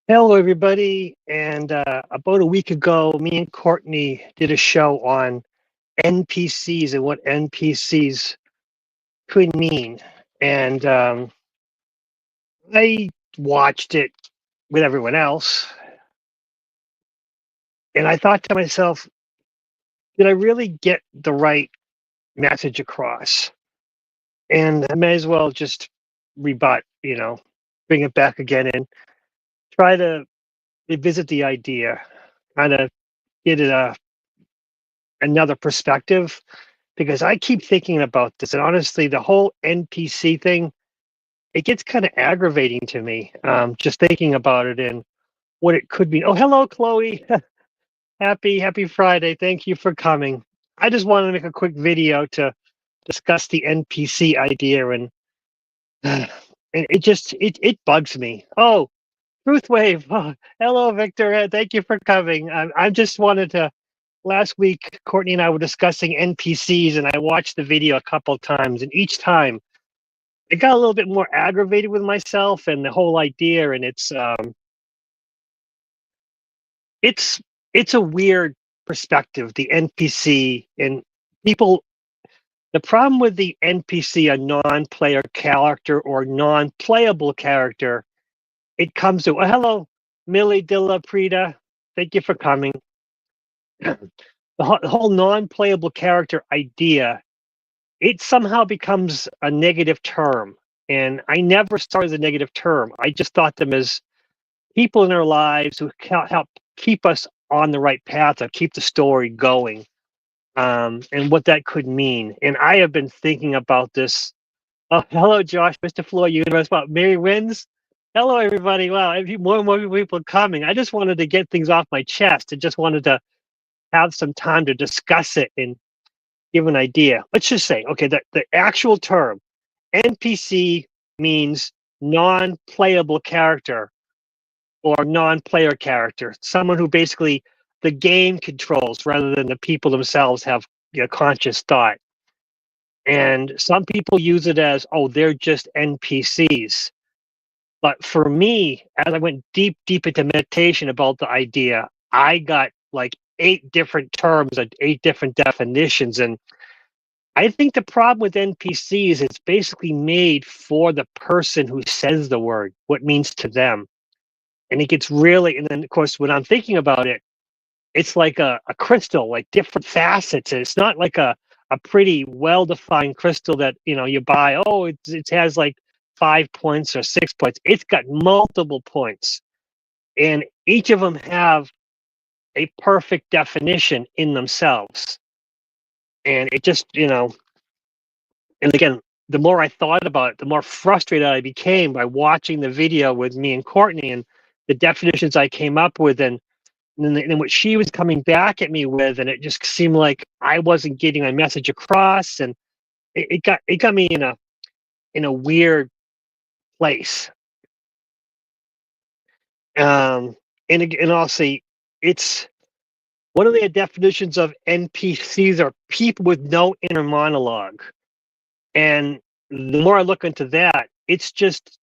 Hello, everybody. And about a week ago, me and Courtney did a show on NPCs and what NPCs could mean. And I watched it with everyone else. And I thought to myself, did I really get the right message across? And I may as well just rebut, bring it back again and try to revisit the idea, kind of get it another perspective because I keep thinking about this. And honestly, the whole NPC thing, it gets kind of aggravating to me, just thinking about it and what it could be. Oh, hello, Chloe. Happy Friday. Thank you for coming. I just wanted to make a quick video to discuss the NPC idea, and it bugs me. Oh, Truth Wave. Oh, hello, Victor. Thank you for coming. I just wanted to. Last week, Courtney and I were discussing NPCs, and I watched the video a couple times, and each time it got a little bit more aggravated with myself and the whole idea. And it's it's a weird perspective, the NPC and people. The problem with the NPC, a non-player character or non-playable character, it comes to, oh, hello, Millie Dilla Prida. Thank you for coming. The whole non-playable character idea, it somehow becomes a negative term. And I never saw it as a negative term. I just thought them as people in our lives who help keep us on the right path or keep the story going, and what that could mean. And I have been thinking about this. Oh, hello, Josh, Mr. Floyd, Universe. About Mary Wins. Hello, everybody. Wow, more and more people coming. I just wanted to get things off my chest and just wanted to have some time to discuss it and give an idea. Let's just say, okay, the actual term NPC means non-playable character or non-player character, someone who basically the game controls rather than the people themselves have conscious thought. And some people use it as, oh, they're just NPCs. But for me, as I went deep into meditation about the idea, I got like 8 different terms and 8 different definitions. And I think the problem with NPCs is it's basically made for the person who says the word, what it means to them. And it gets really, and then of course, when I'm thinking about it, it's like a crystal, like different facets. And it's not like a pretty well-defined crystal that, you buy, oh, it has like 5 points or 6 points. It's got multiple points. And each of them have a perfect definition in themselves. And it just, and again, the more I thought about it, the more frustrated I became by watching the video with me and Courtney and the definitions I came up with, and then what she was coming back at me with, and it just seemed like I wasn't getting my message across, and it got me in a weird place. And I'll say it's one of the definitions of NPCs are people with no inner monologue. And the more I look into that, it's just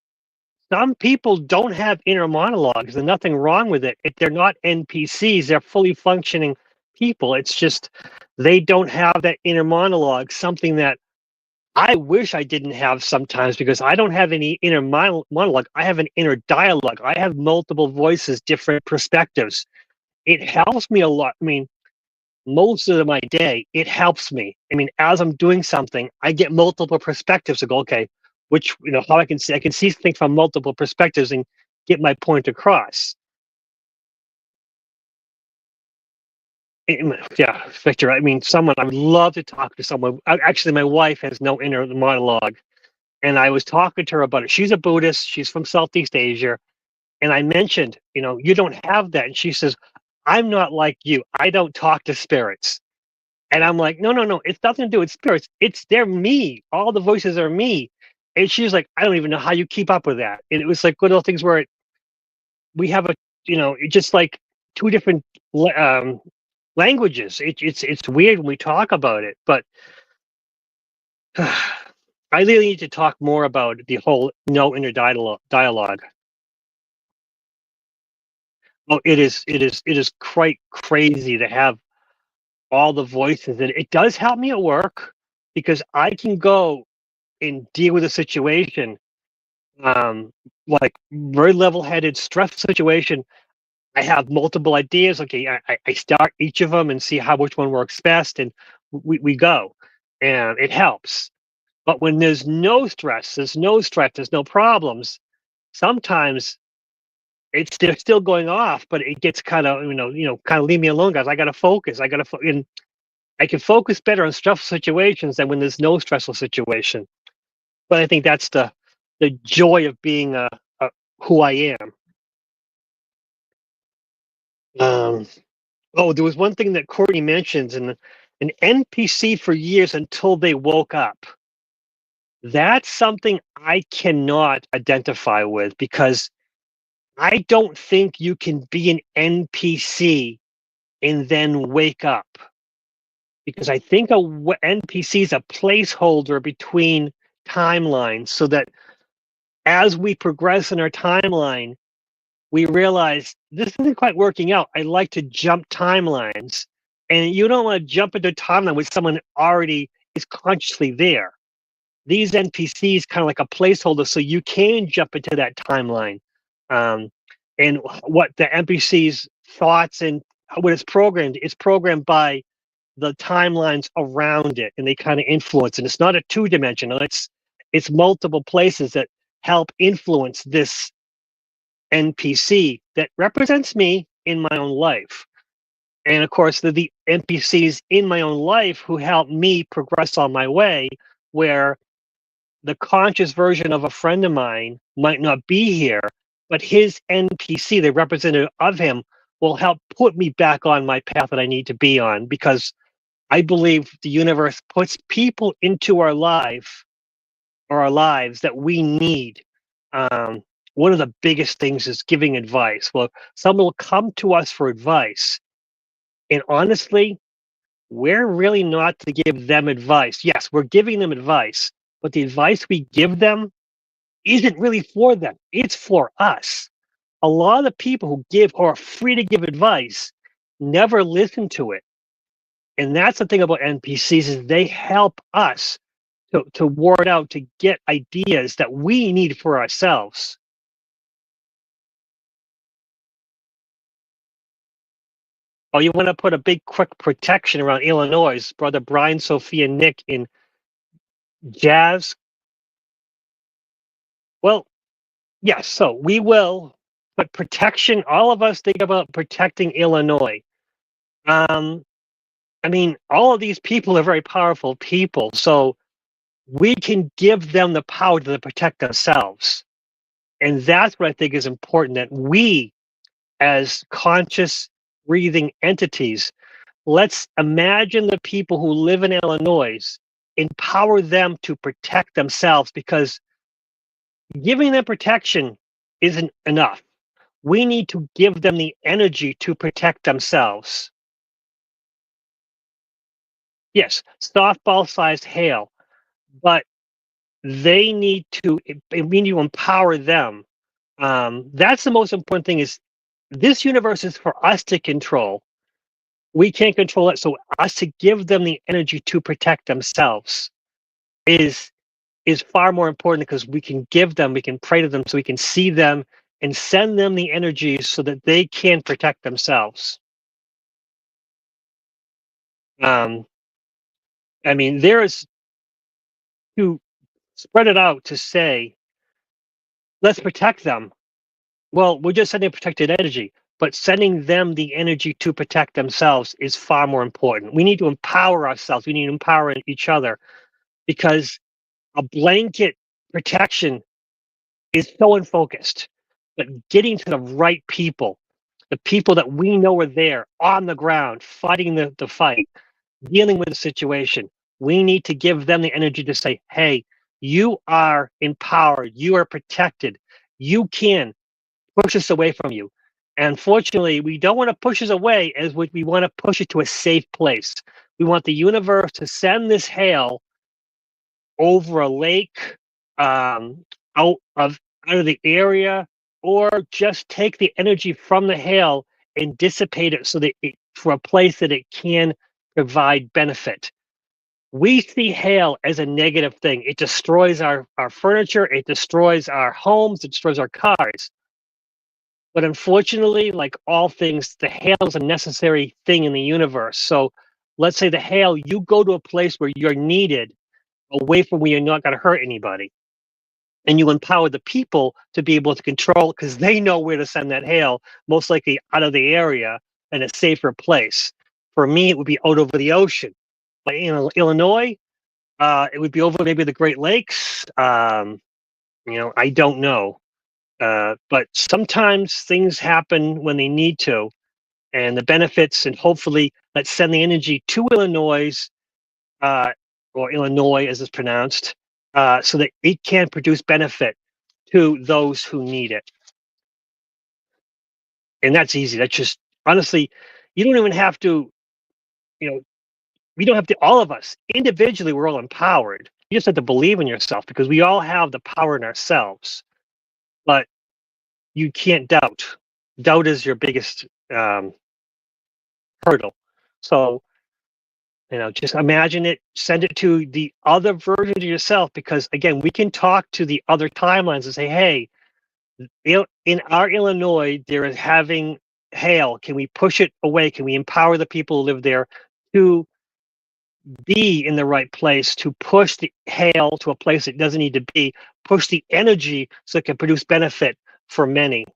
some people don't have inner monologues. There's nothing wrong with it. If they're not NPCs, they're fully functioning people. It's just they don't have that inner monologue, something that I wish I didn't have sometimes because I don't have any inner monologue. I have an inner dialogue. I have multiple voices, different perspectives. It helps me a lot. I mean, most of my day, it helps me. I mean, as I'm doing something, I get multiple perspectives to go, okay, which, how I can see things from multiple perspectives and get my point across. Yeah, Victor, I mean, someone, I would love to talk to someone. Actually, my wife has no inner monologue. And I was talking to her about it. She's a Buddhist. She's from Southeast Asia. And I mentioned, you don't have that. And she says, I'm not like you. I don't talk to spirits. And I'm like, no, it's nothing to do with spirits. They're me. All the voices are me. And she's like, I don't even know how you keep up with that. And it was like one of those things where we have it's just like 2 different um, languages. It's weird when we talk about it, but I really need to talk more about the whole no inner dialogue. Oh, it is quite crazy to have all the voices, and it does help me at work because I can go and deal with a situation, um, like very level-headed, stress situation. I have multiple ideas. Okay, I start each of them and see how which one works best, and we go, and it helps. But when there's no problems. Sometimes it's they're still going off, but it gets kind of kind of leave me alone, guys. I got to focus. And I can focus better on stressful situations than when there's no stressful situation. But I think that's the joy of being a who I am. Um, oh, there was one thing that Courtney mentions, and an NPC for years until they woke up. That's something I cannot identify with because I don't think you can be an NPC and then wake up. Because I think NPC is a placeholder between timelines so that as we progress in our timeline, we realize this isn't quite working out. I like to jump timelines. And you don't want to jump into a timeline with someone that already is consciously there. These NPCs kind of like a placeholder so you can jump into that timeline. Um, and what the NPC's thoughts and what it's programmed by the timelines around it, and they kind of influence. And it's not a two-dimensional; it's multiple places that help influence this NPC that represents me in my own life. And of course, the NPCs in my own life who help me progress on my way, where the conscious version of a friend of mine might not be here, but his NPC, the representative of him, will help put me back on my path that I need to be on because I believe the universe puts people into our life or our lives that we need. Um, One of the biggest things is giving advice. Well, someone will come to us for advice, and honestly, we're really not to give them advice. Yes, we're giving them advice, but the advice we give them isn't really for them. It's for us. A lot of the people who give or are free to give advice never listen to it. And that's the thing about NPCs is they help us to ward out, to get ideas that we need for ourselves. Oh, you want to put a big quick protection around Illinois, brother Brian, Sophia, Nick in Jazz. Well, yes, so we will, but protection, all of us think about protecting Illinois. Um, I mean, all of these people are very powerful people, so we can give them the power to protect themselves. And that's what I think is important, that we, as conscious breathing entities, let's imagine the people who live in Illinois, empower them to protect themselves because giving them protection isn't enough. We need to give them the energy to protect themselves. Yes, softball sized hail, but they need to, we need to empower them. That's the most important thing is this universe is for us to control. We can't control it. So us to give them the energy to protect themselves is is far more important because we can pray to them so we can see them and send them the energy so that they can protect themselves. Um, I mean, there is to spread it out to say, let's protect them. Well, we're just sending protected energy, but sending them the energy to protect themselves is far more important. We need to empower ourselves. We need to empower each other because a blanket protection is so unfocused. But getting to the right people, the people that we know are there on the ground, fighting the fight, dealing with the situation, we need to give them the energy to say, hey, you are empowered, you are protected, you can push us away from you. And fortunately, we don't want to push us away as we want to push it to a safe place. We want the universe to send this hail over a lake, um, out of out of the area, or just take the energy from the hail and dissipate it so that for a place that it can provide benefit. We see hail as a negative thing. It destroys our furniture, it destroys our homes, it destroys our cars. But unfortunately, like all things, the hail is a necessary thing in the universe. So let's say the hail, you go to a place where you're needed, away from where you're not going to hurt anybody. And you empower the people to be able to control, because they know where to send that hail, most likely out of the area in a safer place. For me, it would be out over the ocean. But in Illinois, it would be over maybe the Great Lakes. I don't know. But sometimes things happen when they need to, and the benefits, and hopefully let's send the energy to Illinois, or Illinois as it's pronounced, so that it can produce benefit to those who need it. And that's easy. That's just, honestly, you don't even have to, we don't have to, all of us individually, we're all empowered. You just have to believe in yourself, because we all have the power in ourselves. But you can't doubt. Doubt is your biggest hurdle. So, just imagine it, send it to the other version of yourself, because again, we can talk to the other timelines and say, hey, in our Illinois, there is having hail. Can we push it away? Can we empower the people who live there to be in the right place, to push the hail to a place it doesn't need to be, push the energy so it can produce benefit for many?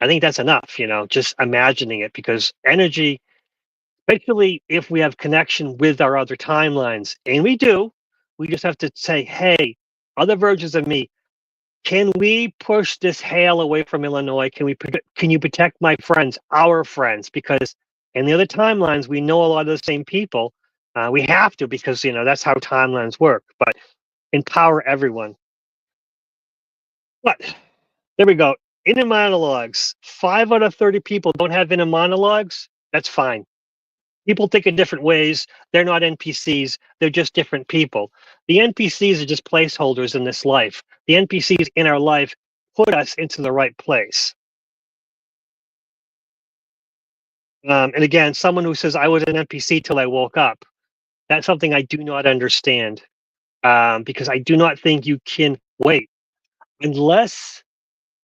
I think that's enough, just imagining it, because energy, especially if we have connection with our other timelines, and we do, we just have to say, hey, other versions of me, can we push this hail away from Illinois? Can you protect my friends, our friends? Because in the other timelines, we know a lot of the same people. We have to, because that's how timelines work. But empower everyone. But there we go. Inner monologues. 5 out of 30 people don't have inner monologues. That's fine. People think in different ways. They're not NPCs. They're just different people. The NPCs are just placeholders in this life. The NPCs in our life put us into the right place. And again, someone who says, I was an NPC till I woke up. That's something I do not understand, because I do not think you can wait. Unless,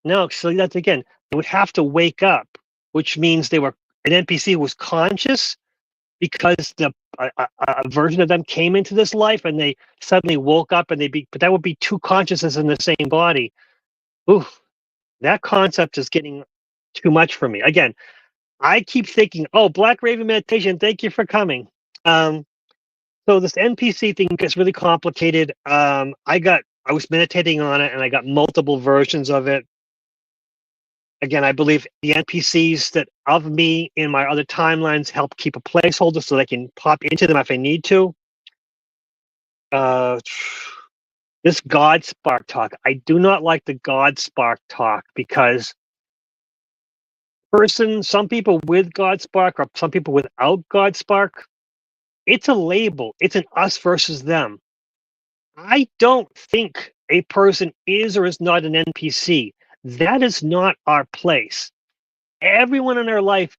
no, so that's again, they would have to wake up, which means they were an NPC was conscious, because a version of them came into this life and they suddenly woke up, and but that would be 2 consciousnesses in the same body. Ooh, that concept is getting too much for me. Again, I keep thinking, oh, Black Raven meditation, thank you for coming. So this NPC thing gets really complicated. I was meditating on it, and I got multiple versions of it. Again, I believe the NPCs that of me in my other timelines help keep a placeholder so they can pop into them if I need to. This God Spark talk, I do not like the God Spark talk, because some people with God Spark, or some people without God Spark, it's a label. It's an us versus them. I don't think a person is or is not an NPC. That is not our place. Everyone in our life,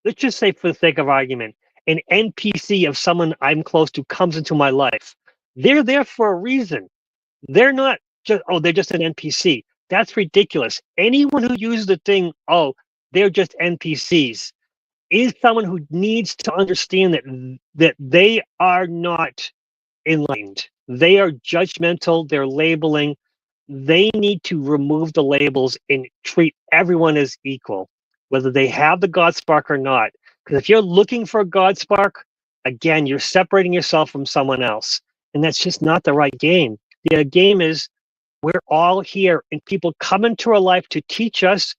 let's just say for the sake of argument, an NPC of someone I'm close to comes into my life. They're there for a reason. They're not just, oh, they're just an NPC. That's ridiculous. Anyone who uses the thing, oh, they're just NPCs, is someone who needs to understand that they are not enlightened. They are judgmental. They're labeling. They need to remove the labels and treat everyone as equal, whether they have the God Spark or not. Because if you're looking for a God Spark, again, you're separating yourself from someone else. And that's just not the right game. The game is, we're all here, and people come into our life to teach us.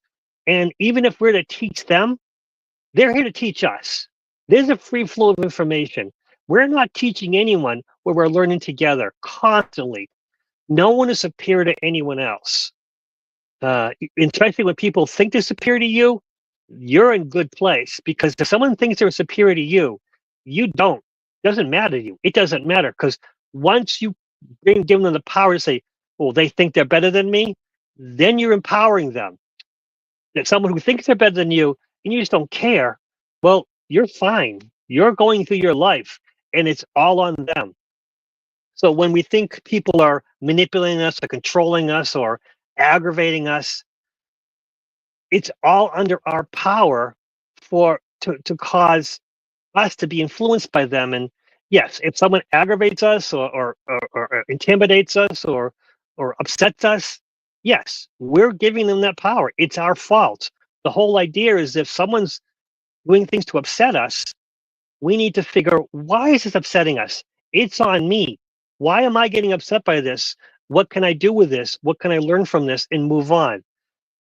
And even if we're to teach them, they're here to teach us. There's a free flow of information. We're not teaching anyone, where we're learning together constantly. No one is superior to anyone else. Especially when people think they're superior to you, you're in good place, because if someone thinks they're superior to you, you don't. It doesn't matter to you. It doesn't matter, because once you give them the power to say, Well, they think they're better than me, then you're empowering them. If someone who thinks they're better than you and you just don't care, well, you're fine. You're going through your life and it's all on them. So when we think people are manipulating us or controlling us or aggravating us, it's all under our power to cause us to be influenced by them. And yes, if someone aggravates us or intimidates us or upsets us, yes, we're giving them that power. It's our fault. The whole idea is if someone's doing things to upset us, we need to figure, why is this upsetting us? It's on me. Why am I getting upset by this? What can I do with this? What can I learn from this and move on?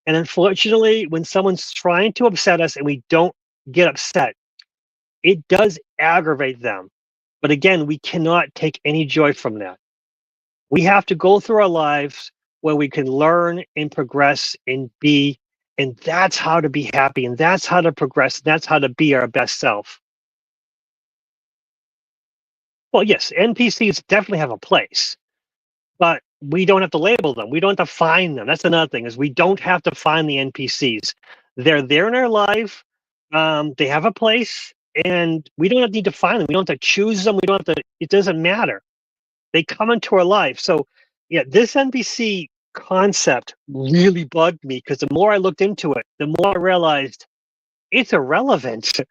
And unfortunately, when someone's trying to upset us and we don't get upset, it does aggravate them. But again, we cannot take any joy from that. We have to go through our lives where we can learn and progress and be, and that's how to be happy, and that's how to progress, and that's how to be our best self. Well, yes, NPCs definitely have a place, but we don't have to label them. We don't have to find them. That's another thing, is we don't have to find the NPCs. They're there in our life. They have a place, and we don't need to find them. We don't have to choose them. We don't have to. It doesn't matter. They come into our life. So, yeah, this NPC concept really bugged me because the more I looked into it, the more I realized it's irrelevant.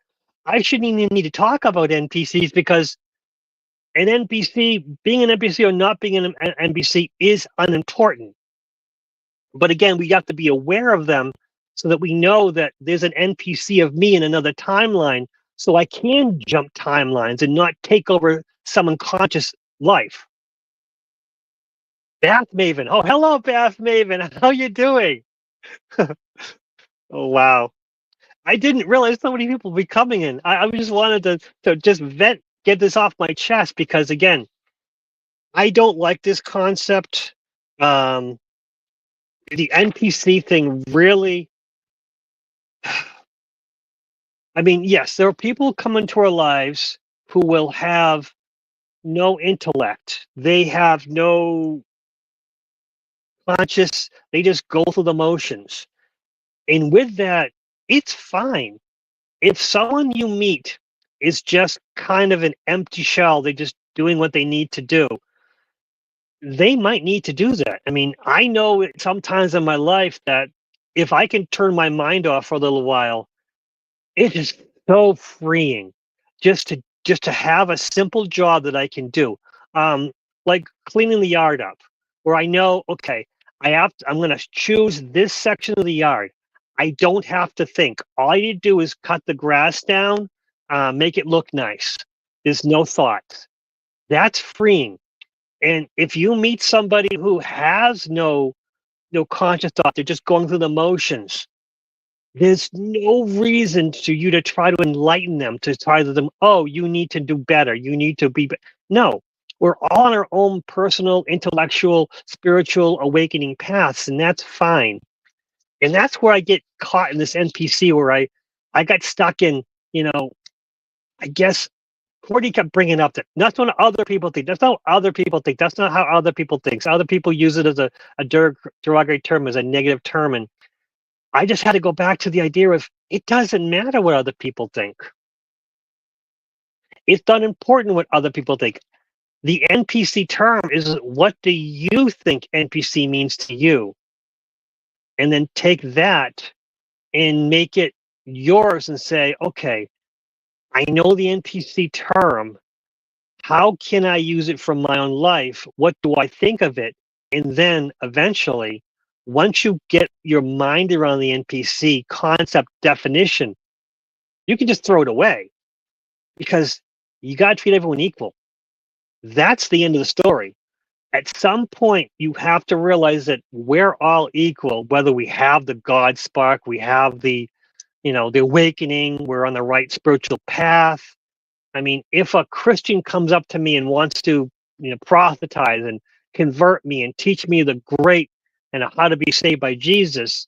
I shouldn't even need to talk about NPCs because an NPC, being an NPC or not being an NPC is unimportant. But again, we have to be aware of them so that we know that there's an NPC of me in another timeline, so I can jump timelines and not take over some unconscious life. Bath Maven. Oh, hello, Bath Maven. How you doing? Oh, wow. I didn't realize so many people would be coming in. I just wanted to just vent, get this off my chest because, again, I don't like this concept. The NPC thing really, I mean, yes, there are people come into our lives who will have no intellect. They have no conscious, they just go through the motions. And with that, it's fine. If someone you meet is just kind of an empty shell, they're just doing what they need to do, they might need to do that. I mean, I know sometimes in my life that if I can turn my mind off for a little while, it is so freeing just to have a simple job that I can do. Um, like cleaning the yard up, where I know, okay, I'm gonna choose this section of the yard. I don't have to think. All I need to do is cut the grass down, make it look nice. There's no thoughts. That's freeing. And if you meet somebody who has no conscious thought, they're just going through the motions, there's no reason to you to try to enlighten them, to try to them, oh, you need to do better. You need to be. No, we're all on our own personal, intellectual, spiritual awakening paths, and that's fine. And that's where I get caught in this NPC where I got stuck in, I guess Cordy kept bringing up that that's what other people think. That's not how other people think. That's not how other people think. Other people use it as a derogatory term, as a negative term. And I just had to go back to the idea of it doesn't matter what other people think. It's not important what other people think. The NPC term is, what do you think NPC means to you? And then take that and make it yours and say, okay, I know the NPC term. How can I use it from my own life? What do I think of it? And then eventually, once you get your mind around the NPC concept definition, you can just throw it away because you got to treat everyone equal. That's the end of the story. At some point, you have to realize that we're all equal, whether we have the God spark, we have the awakening, we're on the right spiritual path. I mean, if a Christian comes up to me and wants to, prophetize and convert me and teach me the great and how to be saved by Jesus,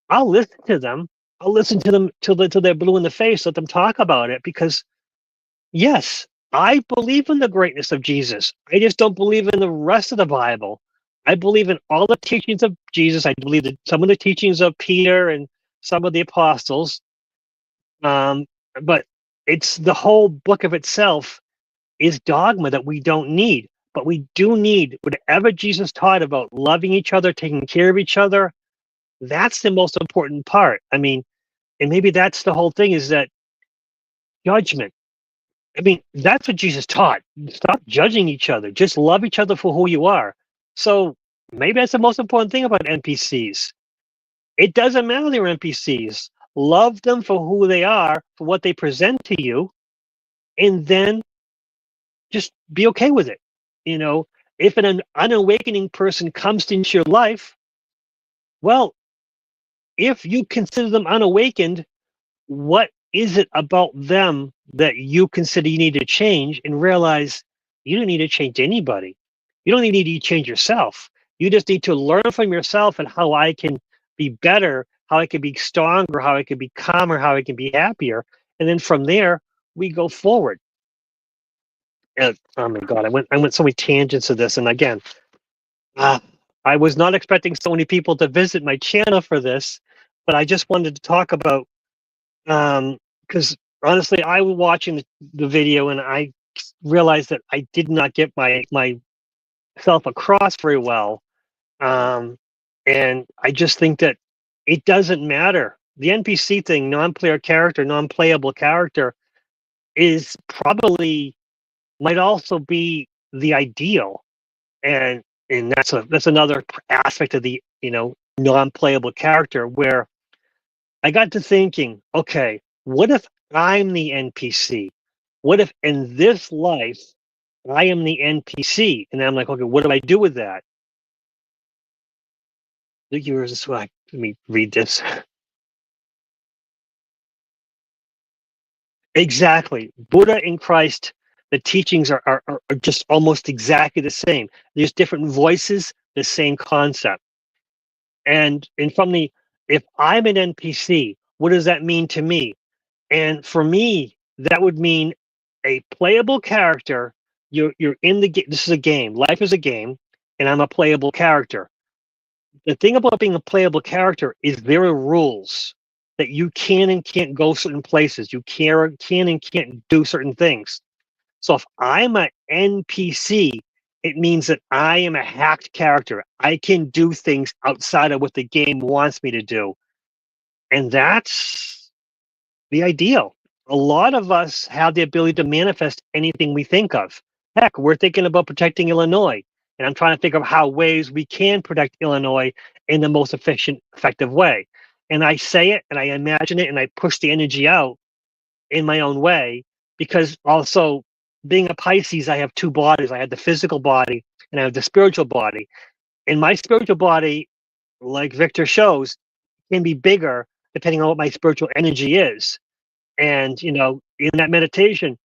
I'll listen to them. I'll listen to them till they're blue in the face. Let them talk about it because, yes, I believe in the greatness of Jesus. I just don't believe in the rest of the Bible. I believe in all the teachings of Jesus. I believe that some of the teachings of Peter and some of the apostles. Um, but it's the whole book of itself is dogma that we don't need. But we do need whatever Jesus taught about loving each other, taking care of each other. That's the most important part. I mean, and maybe that's the whole thing is that judgment. I mean, that's what Jesus taught. Stop judging each other. Just love each other for who you are. So maybe that's the most important thing about NPCs. It doesn't matter they're NPCs. Love them for who they are, for what they present to you, and then just be okay with it. You know, if an unawakening person comes into your life, well, if you consider them unawakened, what is it about them that you consider you need to change and realize you don't need to change anybody. You don't need to change yourself. You just need to learn from yourself and how I can be better, how I can be stronger, how I can be calmer, how I can be happier. And then from there, we go forward. Oh my God, I went so many tangents of this. And again, uh, I was not expecting so many people to visit my channel for this, but I just wanted to talk about because honestly, I was watching the video and I realized that I did not get myself across very well. And I just think that it doesn't matter. The NPC thing, non-player character, non-playable character, is probably might also be the ideal, and that's another aspect of the non-playable character where I got to thinking, okay, what if I'm the NPC? What if in this life I am the NPC? And I'm like, okay, what do I do with that? Let me read this. Exactly. Buddha and Christ, the teachings are just almost exactly the same. There's different voices, the same concept. And from the if I'm an NPC, what does that mean to me? And for me, that would mean a playable character. You're in the game. This is a game. Life is a game, and I'm a playable character. The thing about being a playable character is there are rules that you can and can't go certain places. You can and can't do certain things. So if I'm an NPC, it means that I am a hacked character. I can do things outside of what the game wants me to do. And that's the ideal. A lot of us have the ability to manifest anything we think of. Heck, we're thinking about protecting Illinois, and I'm trying to think of how ways we can protect Illinois in the most efficient, effective way. And I say it, and I imagine it, and I push the energy out in my own way. Because also, being a Pisces, I have two bodies. I have the physical body, and I have the spiritual body. And my spiritual body, like Victor shows, can be bigger depending on what my spiritual energy is. And in that meditation,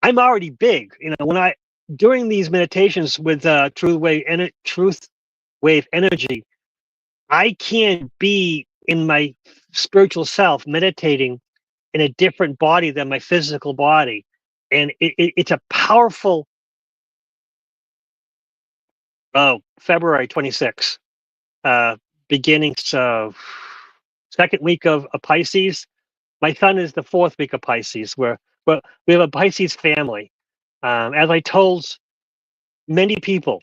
I'm already big. When I during these meditations with truth wave energy, I can be in my spiritual self meditating in a different body than my physical body, and it's a powerful. Oh, February 26th, beginnings of second week of Pisces. My son is the fourth week of Pisces, where we have a Pisces family. As I told many people,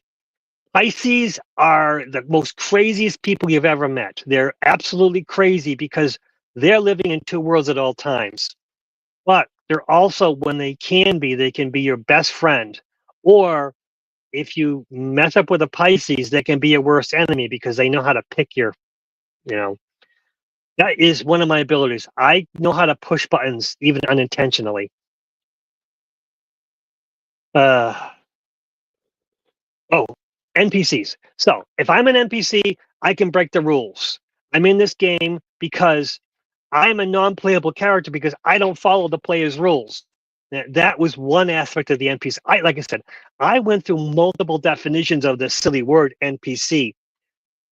Pisces are the most craziest people you've ever met. They're absolutely crazy because they're living in two worlds at all times. But they're also, when they can be your best friend. Or if you mess up with a Pisces, they can be your worst enemy because they know how to pick you know, that is one of my abilities. I know how to push buttons even unintentionally. Uh, oh, NPCs. So if I'm an NPC, I can break the rules. I'm in this game because I'm a non-playable character because I don't follow the player's rules. That was one aspect of the NPC. Like I said, I went through multiple definitions of this silly word NPC.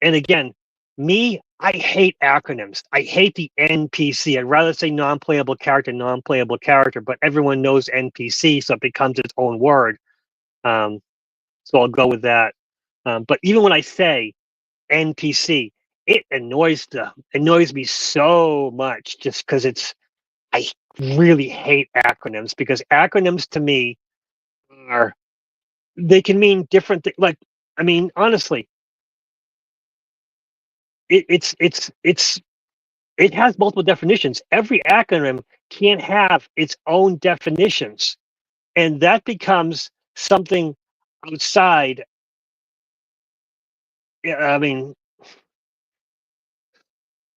And again, I hate acronyms. I hate the NPC. I'd rather say non-playable character, but everyone knows NPC, so it becomes its own word. So I'll go with that. But even when I say NPC, it annoys me so much just because I really hate acronyms because acronyms to me are they can mean different things. Like, I mean, honestly, it's it has multiple definitions. Every acronym can have its own definitions, and that becomes something outside. I mean,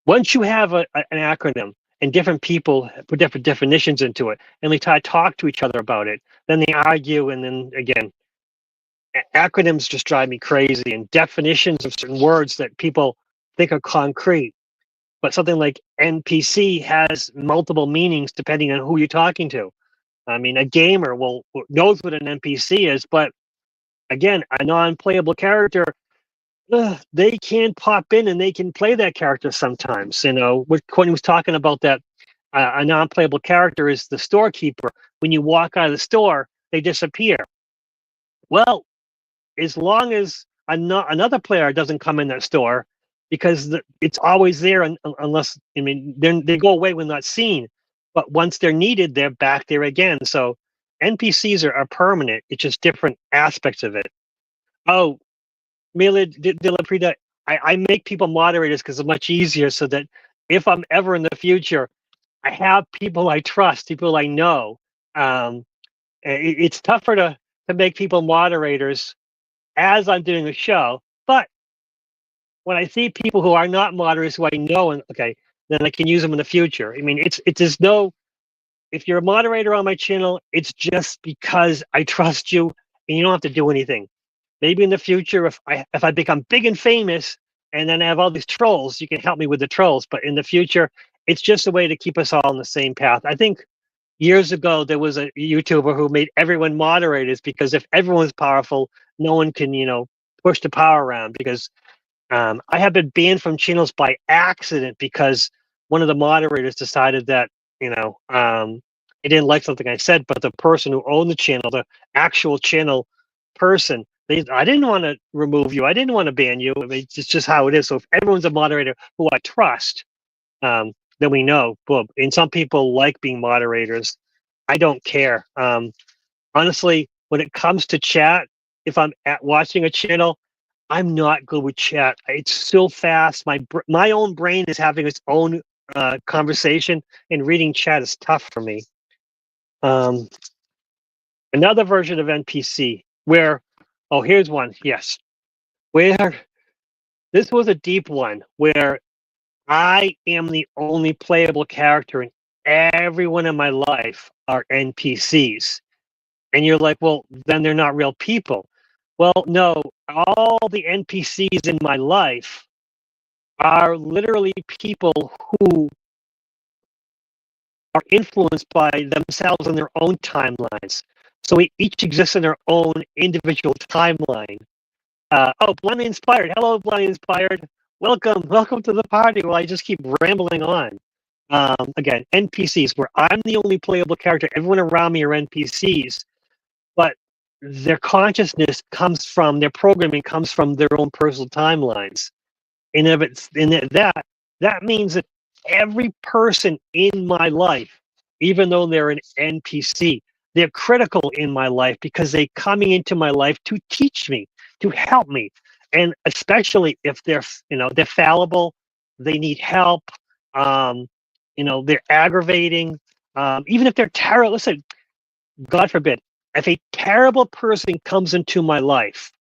once you have an acronym and different people put different definitions into it, and they try to talk to each other about it, then they argue, and then again, acronyms just drive me crazy. And definitions of certain words that people think are concrete, but something like NPC has multiple meanings depending on who you're talking to. I mean, a gamer will knows what an NPC is, but again, a non-playable character, they can pop in and they can play that character sometimes. You know, when he was talking about that, a non-playable character is the storekeeper. When you walk out of the store, they disappear. Well, as long as another player doesn't come in that store, because it's always there, unless I mean they go away when not seen. But once they're needed, they're back there again. So NPCs are permanent. It's just different aspects of it. Oh, Mila de la Prida, I make people moderators because it's much easier so that if I'm ever in the future, I have people I trust, people I know. It's tougher to make people moderators as I'm doing a show, but when I see people who are not moderators who I know, and okay, then I can use them in the future. I mean, it's there's no if you're a moderator on my channel, it's just because I trust you, and you don't have to do anything. Maybe in the future, if I become big and famous, and then I have all these trolls, you can help me with the trolls. But in the future, it's just a way to keep us all on the same path. I think years ago there was a YouTuber who made everyone moderators because if everyone's powerful, no one can push the power around. Because I have been banned from channels by accident because one of the moderators decided that he didn't like something I said, but the person who owned the channel, the actual channel person, I didn't want to remove you. I didn't want to ban you. I mean, it's just how it is. So if everyone's a moderator who I trust, then we know. Boom. And some people like being moderators. I don't care. Honestly, when it comes to chat, if I'm watching a channel, I'm not good with chat. It's so fast. My own brain is having its own conversation, and reading chat is tough for me. Another version of NPC where, oh, here's one. Yes, where this was a deep one where I am the only playable character and everyone in my life are NPCs. And you're like, well, then they're not real people. Well, no, all the NPCs in my life are literally people who are influenced by themselves and their own timelines. So we each exist in their own individual timeline. Oh, Blindly Inspired. Hello, Blindly Inspired. Welcome to the party. Well, I just keep rambling on. Again, NPCs, where I'm the only playable character. Everyone around me are NPCs, but their consciousness comes from their programming comes from their own personal timelines. And if it's in that means that every person in my life, even though they're an NPC, they're critical in my life because they're coming into my life to teach me, to help me. And especially if they're fallible, they need help, they're aggravating, even if they're terrible. Listen, God forbid, if a terrible person comes into my life,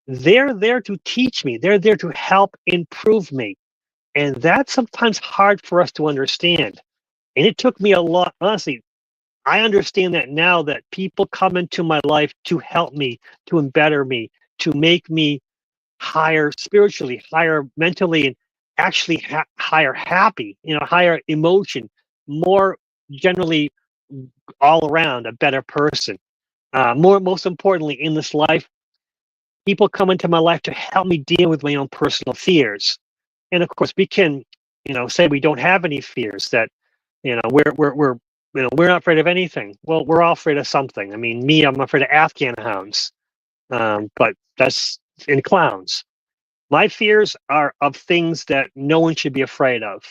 they're there to teach me. They're there to help improve me. And that's sometimes hard for us to understand. And it took me a lot, honestly. I understand that now, that people come into my life to help me, to better me, to make me higher spiritually, higher mentally, and actually higher happy, higher emotion, more generally all around a better person. Most importantly, in this life, people come into my life to help me deal with my own personal fears. And of course, we can, say we don't have any fears. That, we're not afraid of anything. Well, we're all afraid of something. I mean, I'm afraid of Afghan hounds. But that's and clowns. My fears are of things that no one should be afraid of.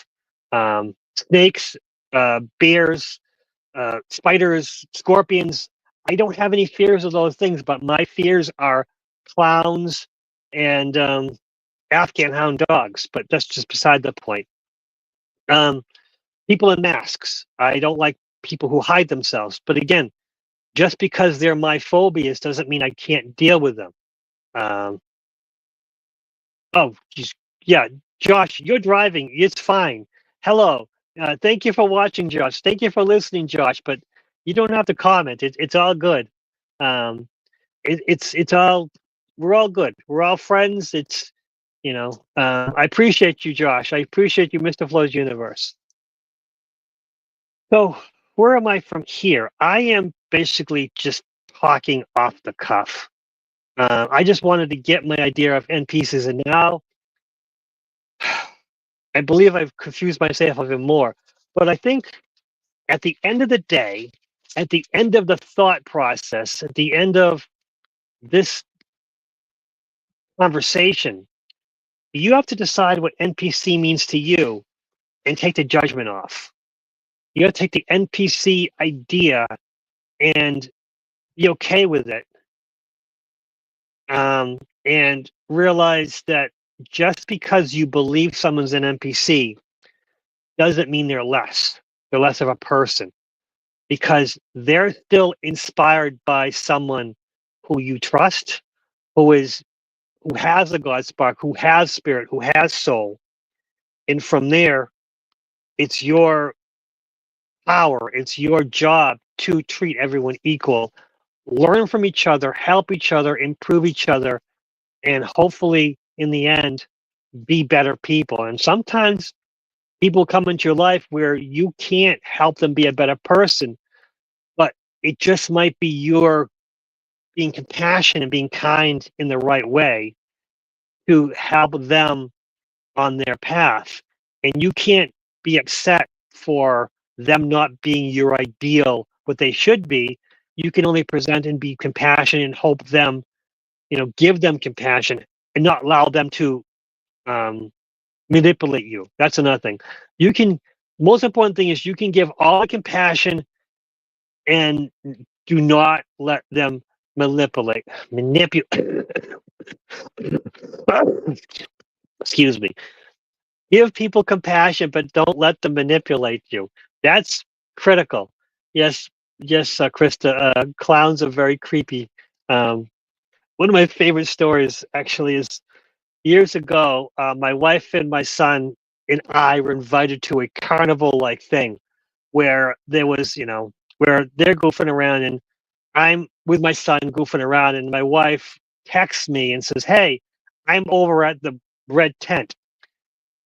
Snakes, bears, spiders, scorpions. I don't have any fears of those things, but my fears are clowns and Afghan hound dogs. But that's just beside the point. Um, People in masks. I don't like people who hide themselves. But again, just because they're my phobias doesn't mean I can't deal with them. Um, oh, geez, yeah, Josh, you're driving. It's fine. Hello. Thank you for watching, Josh. Thank you for listening, Josh. But you don't have to comment. It's all good. Um, it's all, we're all good. We're all friends. It's, I appreciate you, Josh. I appreciate you, Mr. Flo's Universe. So where am I from here? I am basically just talking off the cuff. I just wanted to get my idea of NPCs, and now I believe I've confused myself even more. But I think at the end of the day, at the end of the thought process, at the end of this conversation, you have to decide what NPC means to you and take the judgment off. You got to take the NPC idea and be okay with it. And realize that just because you believe someone's an NPC doesn't mean they're less. They're less of a person, because they're still inspired by someone who you trust, who has a God spark, who has spirit, who has soul. And from there, it's your power, it's your job to treat everyone equal, learn from each other, help each other, improve each other, and hopefully in the end be better people. And sometimes people come into your life where you can't help them be a better person, but it just might be your being compassionate and being kind in the right way to help them on their path. And you can't be upset for them not being your ideal, what they should be. You can only present and be compassionate and hope them, give them compassion and not allow them to manipulate you. That's another thing. You can, most important thing is you can give all the compassion and do not let them manipulate. Excuse me. Give people compassion, but don't let them manipulate you. That's critical. Yes, yes, Krista. Clowns are very creepy. One of my favorite stories actually is years ago. My wife and my son and I were invited to a carnival-like thing where there was, where they're goofing around and I'm with my son goofing around, and my wife texts me and says, "Hey, I'm over at the red tent."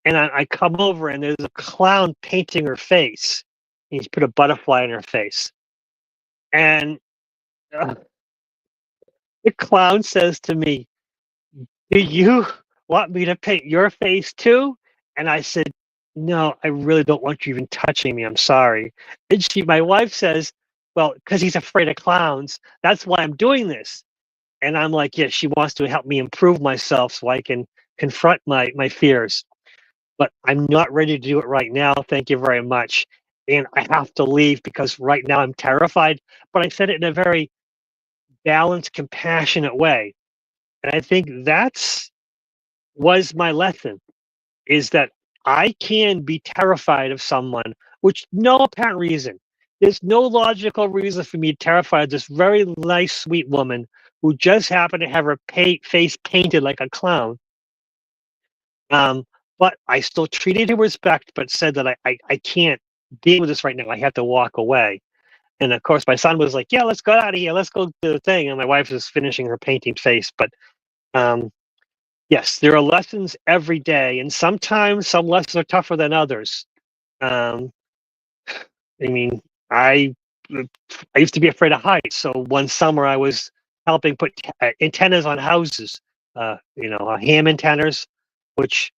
And I come over and there's a clown painting her face. He's put a butterfly in her face. And uh, the clown says to me, "Do you want me to paint your face too?" And I said, "No, I really don't want you even touching me. I'm sorry." And my wife says, "Well, because he's afraid of clowns. That's why I'm doing this." And I'm like, "Yeah, she wants to help me improve myself so I can confront my fears. But I'm not ready to do it right now. Thank you very much. And I have to leave because right now I'm terrified." But I said it in a very balanced, compassionate way. And I think was my lesson, is that I can be terrified of someone, which no apparent reason. There's no logical reason for me to terrify this very nice, sweet woman who just happened to have her face painted like a clown. But I still treated her with respect, but said that I can't deal with this right now. I have to walk away. And of course, my son was like, "Yeah, let's go out of here. Let's go do the thing." And my wife was finishing her painting face. But um, yes, there are lessons every day, and sometimes some lessons are tougher than others. Um, I mean, I used to be afraid of heights. So one summer I was helping put antennas on houses. Ham antennas, which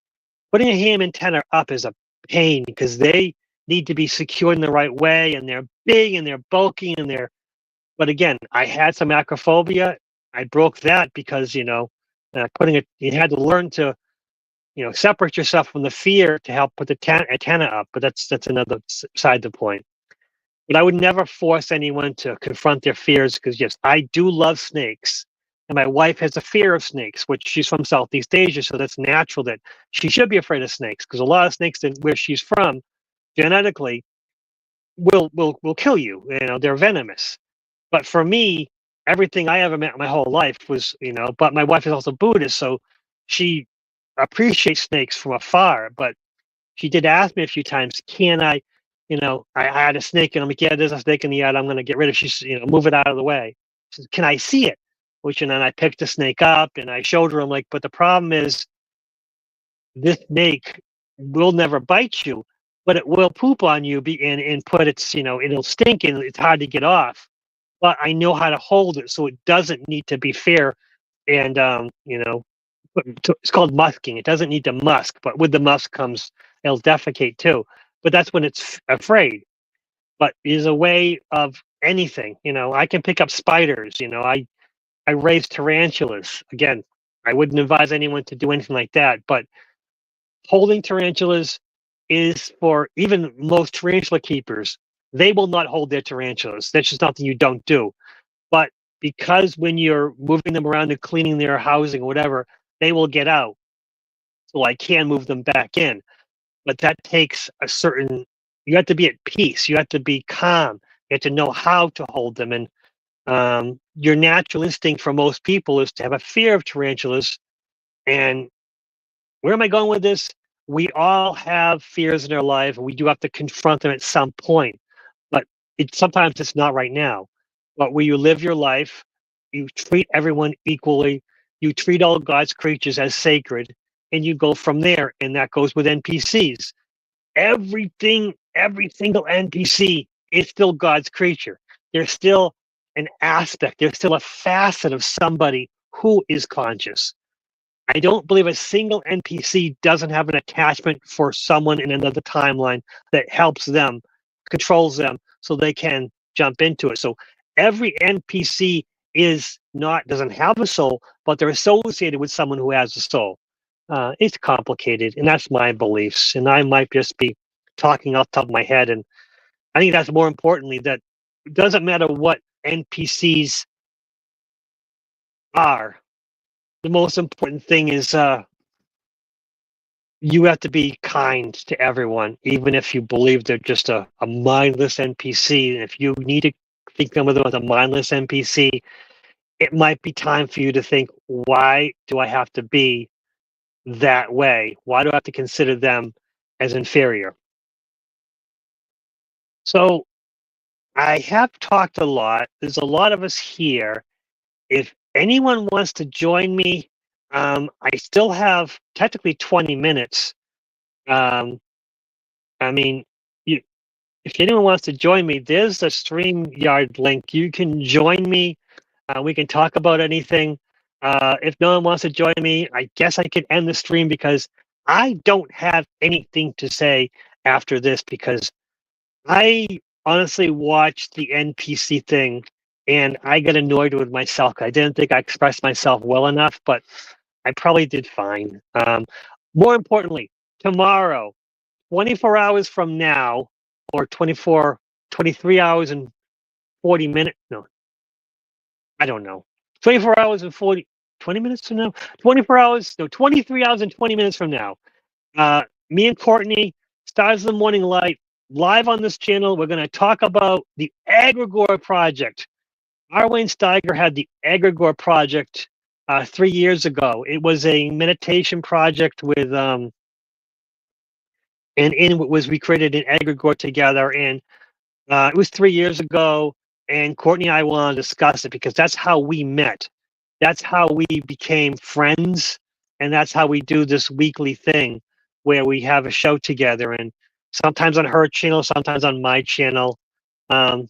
putting a ham antenna up is a pain because they need to be secured in the right way, and they're big and they're bulky and they're. But again, I had some acrophobia. I broke that because You had to learn to, separate yourself from the fear to help put the antenna up. But that's another side of the point. But I would never force anyone to confront their fears because, yes, I do love snakes. And my wife has a fear of snakes, which she's from Southeast Asia. So that's natural that she should be afraid of snakes because a lot of snakes where she's from genetically will kill you. They're venomous. But for me, everything I ever met my whole life was, but my wife is also Buddhist. So she appreciates snakes from afar. But she did ask me a few times, can I, I had a snake and I'm like, yeah, there's a snake in the yard. I'm going to get rid of it. She's, move it out of the way. She said, can I see it? And then I picked the snake up and I showed her. I'm like, but the problem is this snake will never bite you, but it will poop on you and put its, it'll stink and it's hard to get off. But I know how to hold it so it doesn't need to be fair. And, it's called musking. It doesn't need to musk, but with the musk comes, it'll defecate too. But that's when it's afraid. But there's a way of anything. I can pick up spiders. I raise tarantulas. Again, I wouldn't advise anyone to do anything like that. But holding tarantulas is for even most tarantula keepers. They will not hold their tarantulas. That's just something you don't do. But because when you're moving them around and cleaning their housing or whatever, they will get out. So I can move them back in. But that takes you have to be at peace. You have to be calm. You have to know how to hold them. And your natural instinct for most people is to have a fear of tarantulas. And where am I going with this? We all have fears in our life. And we do have to confront them at some point. But sometimes it's not right now. But where you live your life, you treat everyone equally. You treat all God's creatures as sacred, and you go from there. And that goes with NPCs. Every single NPC is still God's creature. There's still an aspect. There's still a facet of somebody who is conscious. I don't believe a single NPC doesn't have an attachment for someone in another timeline that helps them, controls them, so they can jump into it. So every NPC doesn't have a soul, but they're associated with someone who has a soul. It's complicated, and that's my beliefs. And I might just be talking off the top of my head. And I think that's more importantly that it doesn't matter what NPCs are. The most important thing is you have to be kind to everyone, even if you believe they're just a mindless NPC. And if you need to think of them as a mindless NPC, it might be time for you to think, why do I have to be that way? Why do I have to consider them as inferior? So I have talked a lot. There's a lot of us here. If anyone wants to join me, I still have technically 20 minutes. I mean, if anyone wants to join me, there's a StreamYard link. You can join me. We can talk about anything. If no one wants to join me, I guess I could end the stream because I don't have anything to say after this because I honestly watched the NPC thing and I got annoyed with myself. I didn't think I expressed myself well enough, but I probably did fine. More importantly, tomorrow, 24 hours from now, or 23 hours and 40 minutes. No, I don't know. 24 hours and 20 minutes from now? 24 hours, no, 23 hours and 20 minutes from now. Me and Courtney, Stars of the Morning Light, live on this channel. We're going to talk about the Egregore Project. Arwayne Steiger had the Egregore Project 3 years ago. It was a meditation project with, and in what was we created an Egregore together. And it was 3 years ago. And Courtney and I want to discuss it because that's how we met. That's how we became friends. And that's how we do this weekly thing where we have a show together. And sometimes on her channel, sometimes on my channel. I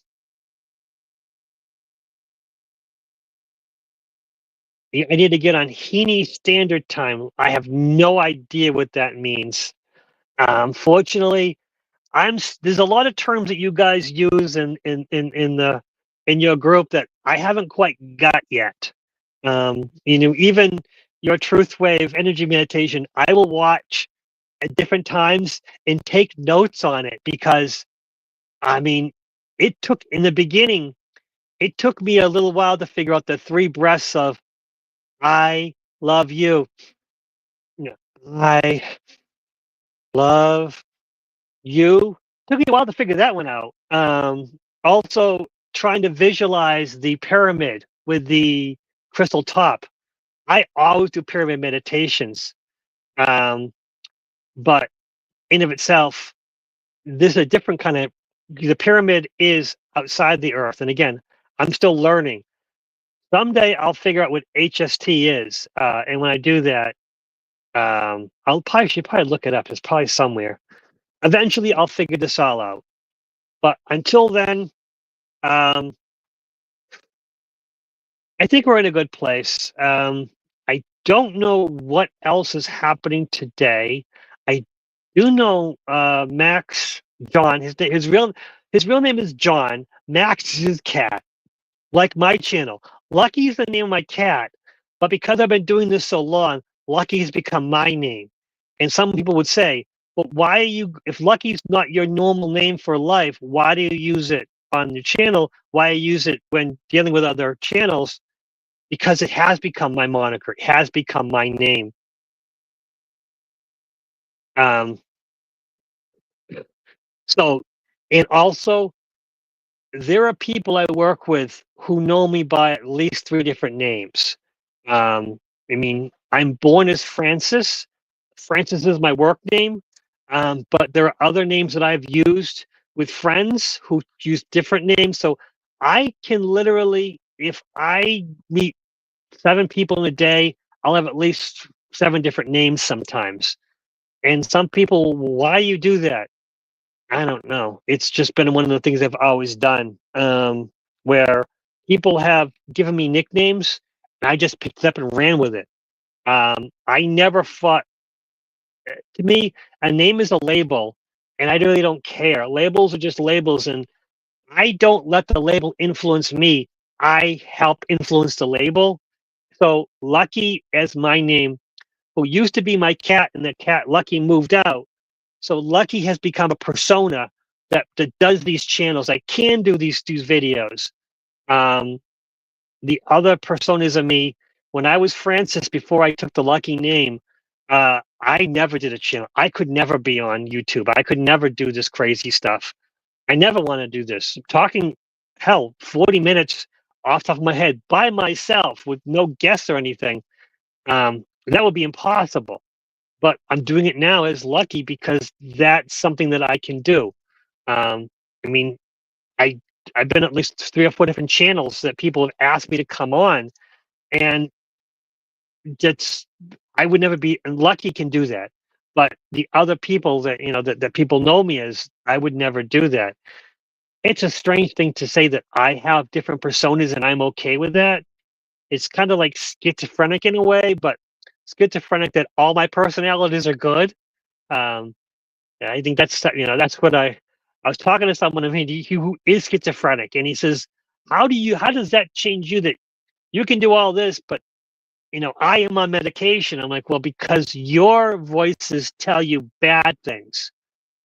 need to get on Heaney Standard Time. I have no idea what that means. Fortunately, there's a lot of terms that you guys use in your group that I haven't quite got yet. Even your truth wave energy meditation, I will watch at different times and take notes on it because, I mean, it took in the beginning, it took me a little while to figure out the three breaths of I love you. You know, I love you. Took me a while to figure that one out. Also, trying to visualize the pyramid with the crystal top. I always do pyramid meditations, um, but in of itself, this is a different kind of. The pyramid is outside the earth, and again, I'm still learning. Someday I'll figure out what HST is, and when I do that, should probably look it up. It's probably somewhere. Eventually, I'll figure this all out. But until then, um, I think we're in a good place. I don't know what else is happening today. I do know Max John. His real name is John. Max is his cat, like my channel. Lucky is the name of my cat, but because I've been doing this so long, Lucky has become my name. And some people would say, "But why are you? If Lucky's not your normal name for life, why do you use it on your channel? Why use it when dealing with other channels?" Because it has become my moniker. It has become my name. Um, so, and also, there are people I work with who know me by at least three different names. I mean, I'm born as Francis. Francis is my work name, but there are other names that I've used with friends who use different names. So I can literally, if I meet 7 people in a day, I'll have at least 7 different names sometimes. And some people, why you do that? I don't know. It's just been one of the things I've always done, where people have given me nicknames, and I just picked it up and ran with it. I never fought. To me, a name is a label, and I really don't care. Labels are just labels, and I don't let the label influence me. I help influence the label. So Lucky as my name, who used to be my cat, and the cat Lucky moved out. So Lucky has become a persona that does these channels. I can do these videos. Um, the other personas of me, when I was Francis before I took the Lucky name, I never did a channel. I could never be on YouTube. I could never do this crazy stuff. I never want to do this. Talking, hell, 40 minutes off the top of my head by myself with no guests or anything. That would be impossible. But I'm doing it now as Lucky because that's something that I can do. I mean, I I've been at least 3 or 4 different channels that people have asked me to come on, and that's I would never be. And Lucky can do that, but the other people that that people know me as, I would never do that. It's a strange thing to say that I have different personas and I'm okay with that. It's kind of like schizophrenic in a way, but schizophrenic that all my personalities are good. Um, I think that's what I was talking to someone, I mean, who is schizophrenic, and he says, how does that change you that you can do all this, but I am on medication? I'm like, well, because your voices tell you bad things.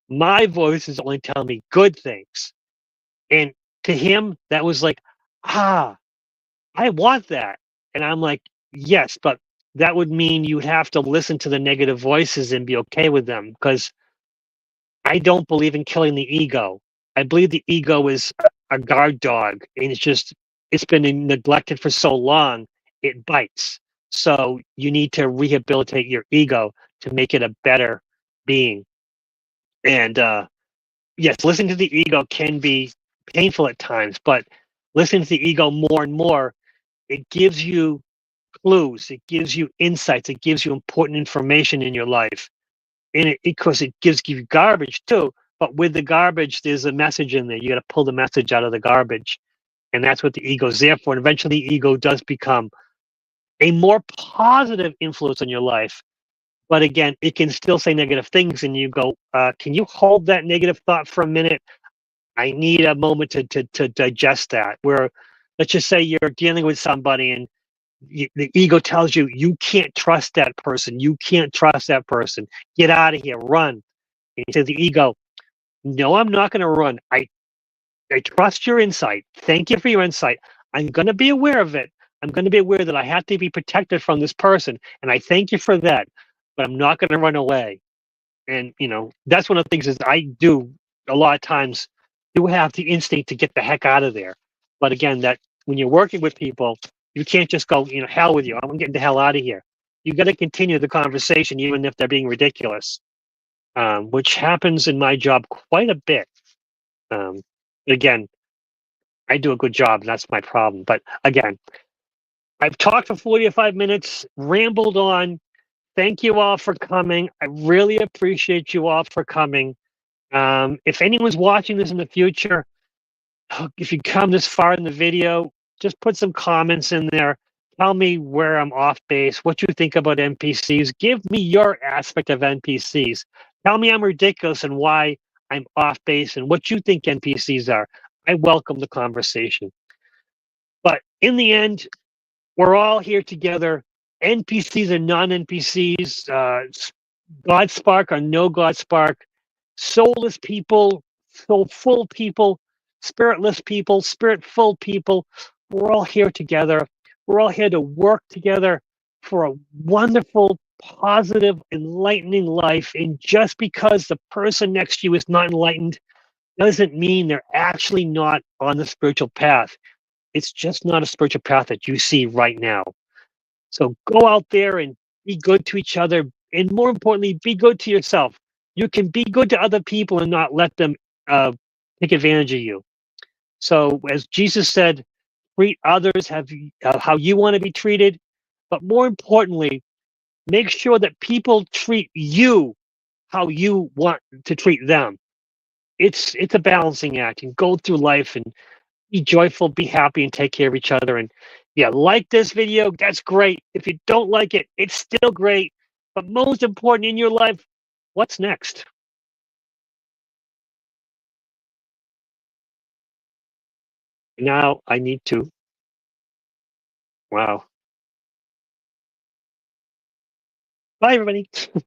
My voices only tell me good things. And to him, that was like, ah, I want that. And I'm like, yes, but that would mean you'd have to listen to the negative voices and be okay with them, because I don't believe in killing the ego. I believe the ego is a guard dog, and it's been neglected for so long, it bites. So you need to rehabilitate your ego to make it a better being. And yes, listening to the ego can be painful at times, but listening to the ego more and more, it gives you clues, it gives you insights, it gives you important information in your life. And because it gives you garbage too, but with the garbage there's a message in there. You got to pull the message out of the garbage, and that's what the ego's there for. And eventually the ego does become a more positive influence on your life, but again, it can still say negative things, and you go, can you hold that negative thought for a minute? I need a moment to digest that. Where, let's just say you're dealing with somebody, and The ego tells you you can't trust that person. You can't trust that person. Get out of here. Run. And to the ego, no, I'm not going to run. I trust your insight. Thank you for your insight. I'm going to be aware of it. I'm going to be aware that I have to be protected from this person, and I thank you for that. But I'm not going to run away. And that's one of the things is I do a lot of times. Do have the instinct to get the heck out of there. But again, that when you're working with people, you can't just go, hell with you. I'm getting the hell out of here. You got to continue the conversation, even if they're being ridiculous, which happens in my job quite a bit. Um, again, I do a good job, and that's my problem. But again, I've talked for 45 minutes, rambled on. Thank you all for coming. I really appreciate you all for coming. If anyone's watching this in the future, if you come this far in the video, just put some comments in there. Tell me where I'm off base, what you think about NPCs. Give me your aspect of NPCs. Tell me I'm ridiculous and why I'm off base and what you think NPCs are. I welcome the conversation. But in the end, we're all here together. NPCs and non-NPCs, God Spark or no God Spark, soulless people, soulful people, spiritless people, spirit-full people. We're all here together. We're all here to work together for a wonderful, positive, enlightening life. And just because the person next to you is not enlightened doesn't mean they're actually not on the spiritual path. It's just not a spiritual path that you see right now. So go out there and be good to each other. And more importantly, be good to yourself. You can be good to other people and not let them take advantage of you. So, as Jesus said, treat others how you want to be treated. But more importantly, make sure that people treat you how you want to treat them. It's a balancing act, and go through life and be joyful, be happy, and take care of each other. And yeah, like this video, that's great. If you don't like it, it's still great. But most important in your life, what's next? Now I need to, wow. Bye, everybody.